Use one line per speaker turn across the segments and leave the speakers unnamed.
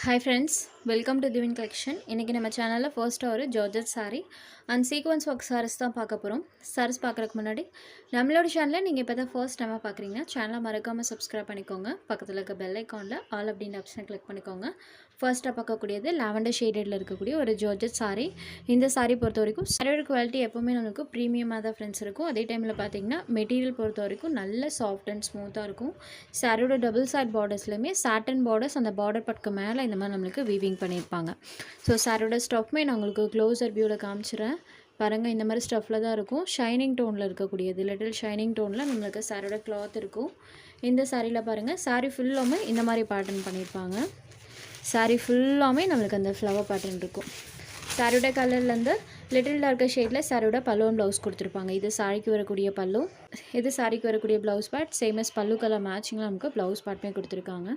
Hi friends, welcome to Divine Collection. இன்னைக்கு நம்ம சேனல்ல ஃபர்ஸ்ட் ஒரு georgette saree and sequence work sarees தான் பார்க்க போறோம். sarees பார்க்கறதுக்கு முன்னாடி நம்மளோட சேனலை நீங்க இப்பதான் ஃபர்ஸ்ட் டைமா பார்க்கறீங்க. சேனலை மறக்காம subscribe பண்ணிக்கோங்க. பக்கத்துல இருக்க bell iconல all அப்படின ஆப்ஷனை கிளிக் பண்ணிக்கோங்க. ஃபர்ஸ்டா பார்க்கக்கூடியது lavender shadedல இருக்கக்கூடிய ஒரு ஜார்ஜெட் saree. இந்த saree பொறுத்தவரைக்கும் saree குவாலிட்டி எப்பவுமே நமக்கு பிரீமியமா தான் फ्रेंड्स இருக்கும். அதே டைம்ல பாத்தீங்கன்னா மெட்டீரியல் பொறுத்தவரைக்கும் நல்ல சாஃப்ட் அண்ட் ஸ்மூத்தா இருக்கும். சாரியோட டபுள் சைடு பார்டர்ஸ்லயுமே சாட்டன் பார்டர்ஸ் அந்த பார்டர் பட்க்கு மேல இந்த மாதிரி நமக்கு வீவிங் பண்ணியிருப்பாங்க. ஸோ சாரியோட ஸ்டஃப்மே நான் உங்களுக்கு க்ளோஸர் வியூவில் காமிச்சிடுறேன் பாருங்கள். இந்த மாதிரி ஸ்டஃப்பில் தான் இருக்கும். ஷைனிங் டோனில் இருக்கக்கூடியது லிட்டில் ஷைனிங் டோனில் நம்மளுக்கு சாரியோட கிளாத் இருக்கும். இந்த சாரியில் பாருங்கள் சாரி ஃபுல்லாமே இந்த மாதிரி பேட்டர்ன் பண்ணியிருப்பாங்க. சாரி ஃபுல்லாமே நம்மளுக்கு அந்த ஃப்ளவர் பேட்டர்ன் இருக்கும். சாரியோட கலர்லேருந்து லிட்டில் டார்க்கர் ஷேடில் சாரியோட பல்லுவன் ப்ளவுஸ் கொடுத்துருப்பாங்க. இது சாரிக்கு வரக்கூடிய பல்லு, இது சாரிக்கு வரக்கூடிய ப்ளவுஸ் பார்ட். சேம் எஸ் பல்லு கலர் மேட்சிங்கில் நமக்கு ப்ளவுஸ் பார்ட்டுமே கொடுத்துருக்காங்க.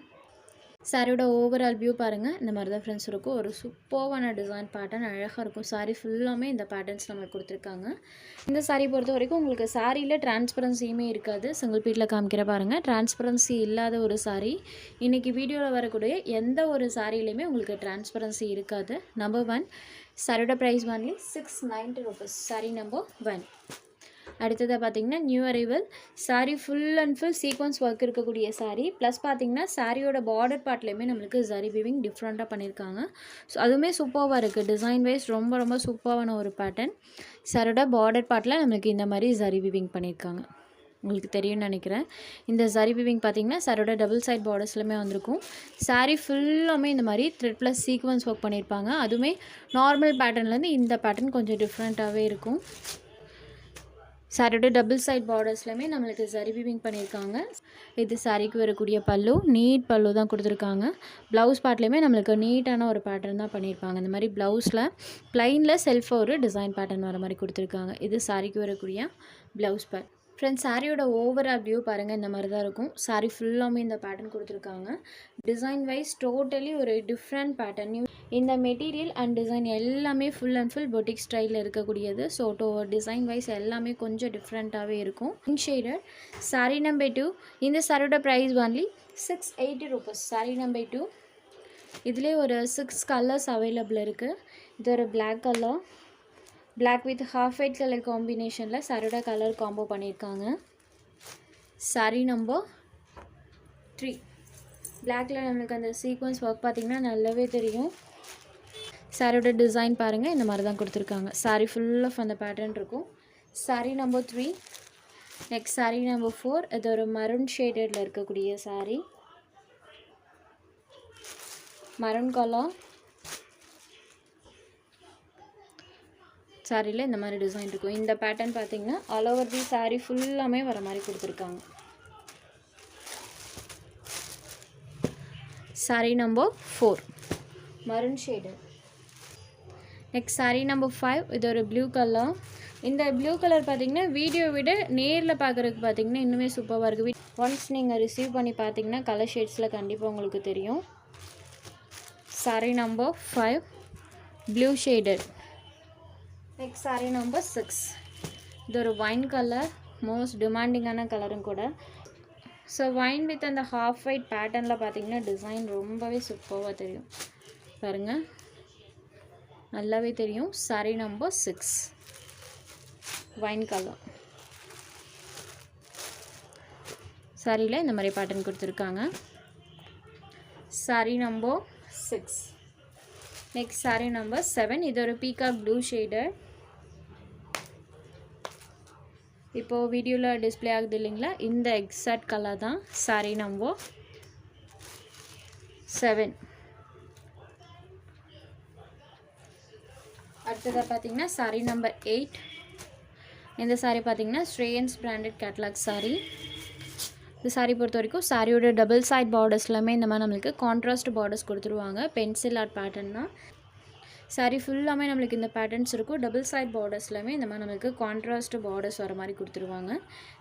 சாரியோட ஓவரால் வியூ பாருங்கள் இந்த மாதிரி தான் ஃப்ரெண்ட்ஸ் இருக்கும். ஒரு சூப்பர்வான டிசைன் பேட்டர்ன் அழகாக இருக்கும். சாரி ஃபுல்லாமே இந்த பேட்டர்ன்ஸ் நம்மளுக்கு கொடுத்துருக்காங்க. இந்த சாரீ பொறுத்த வரைக்கும் உங்களுக்கு சாரியில் டிரான்ஸ்பரன்சியுமே இருக்காது. சிங்கிள் பீட்டில் காமிக்கிற பாருங்கள், டிரான்ஸ்பரன்சி இல்லாத ஒரு சாரீ. இன்றைக்கி வீடியோவில் வரக்கூடிய எந்த ஒரு சாரிலையுமே உங்களுக்கு டிரான்ஸ்பரன்சி இருக்காது. நம்பர் 1 சாரியோட price only 690 rupees. Sari number 1. அடுத்ததாக பார்த்தீங்கன்னா new arrival sari full and full sequence work இருக்கக்கூடிய சாரீ. ப்ளஸ் பார்த்தீங்கன்னா சாரியோட பார்டர் பார்ட்லேயுமே நம்மளுக்கு ஜரி வீவிங் டிஃப்ரெண்ட்டாக பண்ணியிருக்காங்க. ஸோ அதுவுமே சூப்பராக இருக்குது. டிசைன் வைஸ் ரொம்ப சூப்பரான ஒரு பேட்டர்ன். சாரியோட பார்டர் பார்ட்டில் நம்மளுக்கு இந்த மாதிரி ஜரி வீவிங் பண்ணியிருக்காங்க. உங்களுக்கு தெரியும்னு நினைக்கிறேன். இந்த ஜரி வீவிங் பார்த்தீங்கன்னா சாரியோட டபுள் சைட் பார்டர்ஸ்லையுமே வந்திருக்கும். சாரீ ஃபுல்லாமே இந்த மாதிரி த்ரெட் ப்ளஸ் சீக்வன்ஸ் ஒர்க் பண்ணியிருப்பாங்க. அதுவுமே நார்மல் பேட்டர்ன்லேருந்து இந்த பேட்டர்ன் கொஞ்சம் டிஃப்ரெண்ட்டாகவே இருக்கும். சாரியோட டபுள் சைட் பார்டர்ஸ்லையுமே நம்மளுக்கு ஜரி வீவிங் பண்ணியிருக்காங்க. இது சாரிக்கு வரக்கூடிய பல்லு, நீட் பல்லு தான் கொடுத்துருக்காங்க. ப்ளவுஸ் பார்ட்லேயுமே நம்மளுக்கு நீட்டான ஒரு பேட்டர்ன் தான் பண்ணியிருப்பாங்க. இந்த மாதிரி ப்ளவுஸில் ப்ளைனில் செல்ஃபாக ஒரு டிசைன் பேட்டர்ன் வர மாதிரி கொடுத்துருக்காங்க. இது சாரிக்கு வரக்கூடிய ப்ளவுஸ் பார்ட். ஃப்ரெண்ட்ஸ் சாரியோட ஓவரால் வியூ பாருங்கள் இந்த மாதிரி தான் இருக்கும். சாரி ஃபுல்லாமே இந்த பேட்டர்ன் கொடுத்துருக்காங்க. டிசைன் வைஸ் டோட்டலி ஒரு டிஃப்ரெண்ட் பேட்டர்ன். இந்த மெட்டீரியல் அண்ட் டிசைன் எல்லாமே ஃபுல் அண்ட் ஃபுல் பொட்டிக் ஸ்டைலில் இருக்கக்கூடியது. ஸோ டிசைன் வைஸ் எல்லாமே கொஞ்சம் டிஃப்ரெண்ட்டாகவே இருக்கும். Shaded sari number 2. இந்த சாரியோட price only 680 rupees. Sari number 2. இதிலே ஒரு 6 கலர்ஸ் அவைலபிள் இருக்குது. இது ஒரு black colour, black with half white colour காம்பினேஷனில் சாரியோட கலர் காம்போ பண்ணியிருக்காங்க. சாரி நம்பர் 3. பிளாக்ல நம்மளுக்கு அந்த சீக்வன்ஸ் ஒர்க் பார்த்திங்கன்னா நல்லாவே தெரியும். சாரியோட டிசைன் பாருங்கள் இந்த மாதிரி தான் கொடுத்துருக்காங்க. சாரி ஃபுல் ஆஃப் அந்த பேட்டர்ன் இருக்கும். Sorry number 3. Next sari number 4. இது ஒரு மரூன் ஷேடடில் இருக்கக்கூடிய சாரி. மரூன் கலர் சாரியில் இந்த மாதிரி டிசைன் இருக்கும். இந்த பேட்டர்ன் பார்த்திங்கன்னா ஆல் ஓவர் தி சாரி ஃபுல்லாமே வர மாதிரி கொடுத்துருக்காங்க. Sari number 4 maroon shaded. Next sari number 5. இது ஒரு ப்ளூ கலர். இந்த ப்ளூ கலர் பார்த்திங்கன்னா வீடியோ விட நேரில் பார்க்குறதுக்கு பார்த்திங்கன்னா இன்னுமே சூப்பராக இருக்குது. ஒன்ஸ் நீங்கள் ரிசீவ் பண்ணி பார்த்திங்கன்னா கலர் ஷேட்ஸில் கண்டிப்பாக உங்களுக்கு தெரியும். Sari number 5 blue shaded. Next sari number 6. இது ஒரு வைன் கலர், மோஸ்ட் டிமாண்டிங்கான கலரும் கூட. ஸோ வைன் வித் அந்த ஹாஃப் ஒயிட் பேட்டர்னில் பார்த்திங்கன்னா டிசைன் ரொம்பவே சூப்பராக தெரியும் பாருங்கள், நல்லாவே தெரியும். Sari number 6 wine colour. சாரியில் இந்த மாதிரி பேட்டர்ன் கொடுத்துருக்காங்க. Sari number 6. Next sari number 7. இது ஒரு பீகாக் ப்ளூ ஷேடர். இப்போது வீடியோவில் டிஸ்பிளே ஆகுது இல்லைங்களா, இந்த எக்ஸாக்ட் கலர் தான் சாரி நம்பர் 7. அடுத்ததாக பார்த்தீங்கன்னா சாரி நம்பர் 8. இந்த சாரி பார்த்தீங்கன்னா ஸ்ரேயன்ஸ் பிராண்டட் கேட்லாக் சாரி. இந்த சாரி பொறுத்த வரைக்கும் சாரியோட டபுள் சைட் பார்டர்ஸ்லாமே இந்த மாதிரி நம்மளுக்கு கான்ட்ராஸ்ட் பார்டர்ஸ் கொடுத்துருவாங்க. பென்சில் ஆர்ட் பேட்டர்ன் தான். சாரி ஃபுல்லாமே நம்மளுக்கு இந்த பேட்டர்ன்ஸ் இருக்கும். டபுள் சைட் பார்டர்ஸ்லாமே இந்த மாதிரி நம்மளுக்கு கான்ட்ராஸ்ட் பார்டர்ஸ் வர மாதிரி கொடுத்துருவாங்க.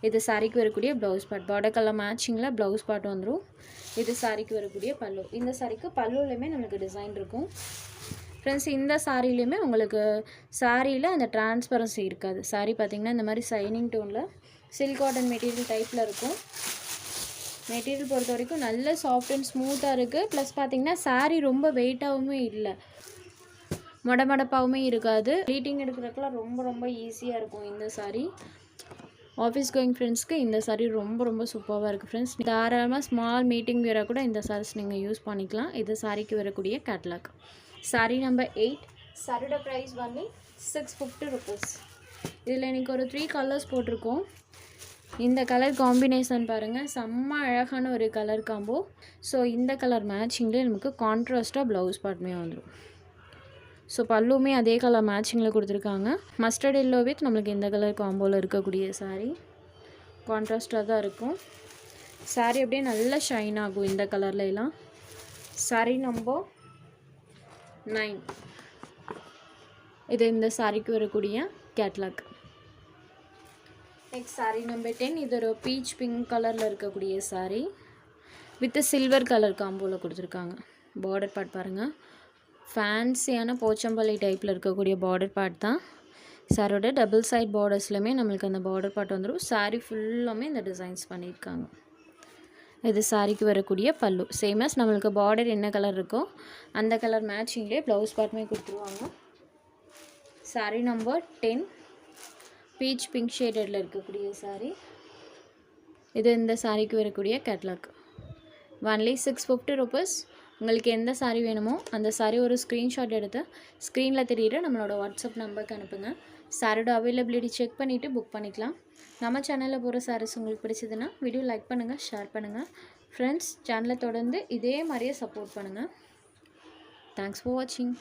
இது சாரிக்கு வரக்கூடிய ப்ளவுஸ் பார்ட். பார்டர் கலர் மேட்சிங்கில் ப்ளவுஸ் பார்ட் வந்துடும். இது சாரிக்கு வரக்கூடிய பல்லு. இந்த சாரிக்கு பல்லுலையுமே நம்மளுக்கு டிசைன் இருக்கும். ஃப்ரெண்ட்ஸ் இந்த சாரிலையுமே உங்களுக்கு சாரியில் அந்த டிரான்ஸ்பரன்சி இருக்காது. சாரி பார்த்திங்கன்னா இந்த மாதிரி ஷைனிங் டோனில் சில்க் காட்டன் மெட்டீரியல் டைப்பில் இருக்கும். மெட்டீரியல் பொறுத்த வரைக்கும் நல்ல சாஃப்ட் அண்ட் ஸ்மூத்தாக இருக்குது. ப்ளஸ் பார்த்திங்கன்னா saree ரொம்ப வெயிட்டாகவும் இல்லை, மடமடப்பாகவுமே இருக்காது. ப்ளீட்டிங் எடுக்கிறதுக்குலாம் ரொம்ப ரொம்ப ஈஸியாக இருக்கும் இந்த saree. ஆஃபீஸ் கோயிங் ஃப்ரெண்ட்ஸ்க்கு இந்த saree ரொம்ப ரொம்ப சூப்பராக இருக்குது ஃப்ரெண்ட்ஸ். தாராளமாக ஸ்மால் மீட்டிங் வேற கூட இந்த sarees நீங்கள் யூஸ் பண்ணிக்கலாம். இது சாரிக்கு வரக்கூடிய கேட்லாக். saree number 8. சாரியோட ப்ரைஸ் வந்து 650 ருபீஸ். இதில் எனக்கு ஒரு 3 கலர்ஸ் போட்டிருக்கோம். இந்த கலர் காம்பினேஷன் பாருங்கள், செம்ம அழகான ஒரு கலர் காம்போ. ஸோ இந்த கலர் மேட்சிங்கில் நமக்கு கான்ட்ராஸ்ட்டாக ப்ளவுஸ் பார்ட்டுமே வந்துடும். ஸோ பல்லுமே அதே கலர் மேட்சிங்கில் கொடுத்துருக்காங்க. மஸ்டர்ட் எல்லோ வித் நம்மளுக்கு இந்த கலர் காம்போவில் இருக்கக்கூடிய saree கான்ட்ராஸ்ட்டாக தான் இருக்கும். saree அப்படியே நல்லா ஷைன் ஆகும் இந்த கலர்லாம். saree number 9. இது இந்த சாரிக்கு வரக்கூடிய கேட்லாக். Next saree number 10. இது ஒரு பீச் பிங்க் கலரில் இருக்கக்கூடிய saree வித் சில்வர் கலர் காம்போவில் கொடுத்துருக்காங்க. பார்டர் பார்ட் பாருங்கள், ஃபேன்சியான போச்சம்பள்ளி டைப்பில் இருக்கக்கூடிய பார்டர் பார்ட் தான். சாரியோட டபுள் சைட் பார்டர்ஸ்லையுமே நம்மளுக்கு அந்த பார்டர் பார்ட் வந்துடும். saree ஃபுல்லாமே இந்த டிசைன்ஸ் பண்ணியிருக்காங்க. இது சாரிக்கு வரக்கூடிய பல்லு. சேமஸ் நம்மளுக்கு பார்டர் என்ன கலர் இருக்கோ அந்த கலர் மேட்சிங்லேயே ப்ளவுஸ் பார்ட்டுமே கொடுத்துருவாங்க. saree number 10. பீச் பிங்க் ஷேடடில் இருக்கக்கூடிய saree. இது இந்த சாரிக்கு வரக்கூடிய கேட்லாக். Only 650 rupees. உங்களுக்கு எந்த saree வேணுமோ அந்த saree ஒரு ஸ்க்ரீன்ஷாட் எடுத்து ஸ்க்ரீனில் தெரியுற நம்மளோட வாட்ஸ்அப் நம்பருக்கு அனுப்புங்க. சாரியோட அவைலபிலிட்டி செக் பண்ணிவிட்டு புக் பண்ணிக்கலாம். நம்ம சேனலில் போகிற sarees உங்களுக்கு பிடிச்சதுன்னா வீடியோ லைக் பண்ணுங்கள், ஷேர் பண்ணுங்கள். ஃப்ரெண்ட்ஸ், சேனலை தொடர்ந்து இதே மாதிரியே சப்போர்ட் பண்ணுங்கள். தேங்க்ஸ் ஃபார் வாட்சிங்.